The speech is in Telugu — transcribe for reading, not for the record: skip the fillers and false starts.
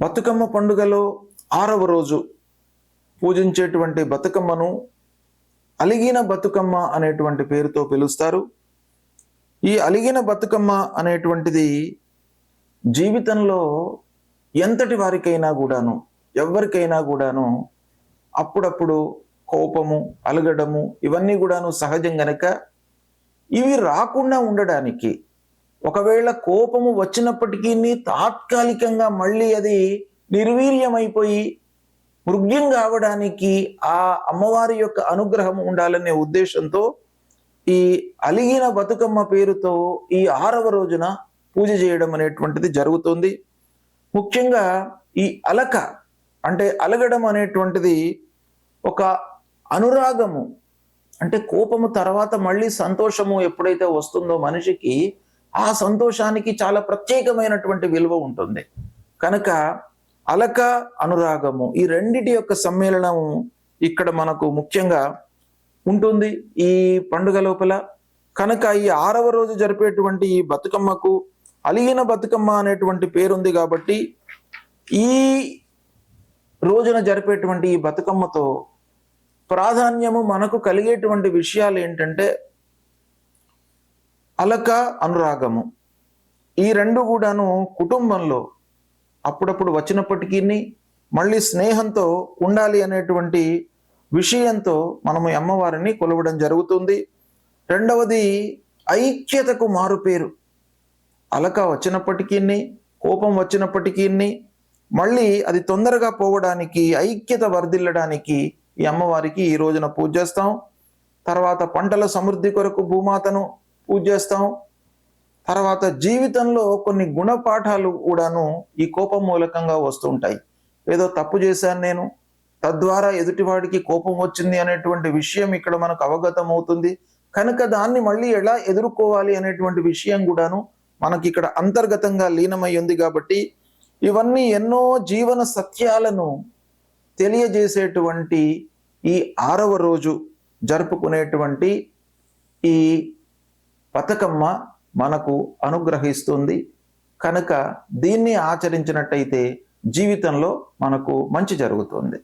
బతుకమ్మ పండుగలో 6వ రోజు పూజించేటువంటి బతుకమ్మను అలిగిన బతుకమ్మ అనేటువంటి పేరుతో పిలుస్తారు. ఈ అలిగిన బతుకమ్మ అనేటువంటిది జీవితంలో ఎంతటి వారికైనా కూడాను, ఎవరికైనా కూడాను అప్పుడప్పుడు కోపము, అలగడము ఇవన్నీ కూడాను సహజం గనక ఇవి రాకుండా ఉండడానికి, ఒకవేళ కోపము వచ్చినప్పటికీ తాత్కాలికంగా మళ్ళీ అది నిర్వీర్యమైపోయి మృగ్యం కావడానికి ఆ అమ్మవారి యొక్క అనుగ్రహం ఉండాలనే ఉద్దేశంతో ఈ అలిగిన బతుకమ్మ పేరుతో ఈ 6వ రోజున పూజ చేయడం అనేటువంటిది జరుగుతుంది. ముఖ్యంగా ఈ అలక అంటే అలగడం అనేటువంటిది ఒక అనురాగము, అంటే కోపము తర్వాత మళ్ళీ సంతోషము ఎప్పుడైతే వస్తుందో మనిషికి ఆ సంతోషానికి చాలా ప్రత్యేకమైనటువంటి విలువ ఉంటుంది. కనుక అలక, అనురాగము ఈ రెండిటి యొక్క సమ్మేళనము ఇక్కడ మనకు ముఖ్యంగా ఉంటుంది ఈ పండుగ లోపల. కనుక ఈ 6వ రోజు జరిపేటువంటి ఈ బతుకమ్మకు అలిగిన బతుకమ్మ అనేటువంటి పేరుంది కాబట్టి ఈ రోజున జరిపేటువంటి ఈ బతుకమ్మతో ప్రాధాన్యము మనకు కలిగేటువంటి విషయాలు ఏంటంటే అలక, అనురాగము ఈ రెండు కూడాను కుటుంబంలో అప్పుడప్పుడు వచ్చినప్పటికీ మళ్ళీ స్నేహంతో ఉండాలి అనేటువంటి విషయంతో మనము అమ్మవారిని కొలవడం జరుగుతుంది. రెండవది ఐక్యతకు మారుపేరు. అలక వచ్చినప్పటికీ, కోపం వచ్చినప్పటికీ మళ్ళీ అది తొందరగా పోవడానికి, ఐక్యత వర్ధిల్లడానికి ఈ అమ్మవారికి ఈ రోజున పూజ చేస్తాం. తర్వాత పంటల సమృద్ధి కొరకు భూమాతను పూజ చేస్తాం. తర్వాత జీవితంలో కొన్ని గుణపాఠాలు కూడాను ఈ కోపం మూలకంగా వస్తుంటాయి. ఏదో తప్పు చేశాను నేను, తద్వారా ఎదుటివాడికి కోపం వచ్చింది అనేటువంటి విషయం ఇక్కడ మనకు అవగతం అవుతుంది. కనుక దాన్ని మళ్ళీ ఎలా ఎదుర్కోవాలి అనేటువంటి విషయం కూడాను మనకి ఇక్కడ అంతర్గతంగా లీనమై ఉంది. కాబట్టి ఇవన్నీ ఎన్నో జీవన సత్యాలను తెలియజేసేటువంటి ఈ 6వ రోజు జరుపుకునేటువంటి ఈ బతుకమ్మ మనకు అనుగ్రహిస్తుంది. కనుక దీన్ని ఆచరించినట్టయితే జీవితంలో మనకు మంచి జరుగుతుంది.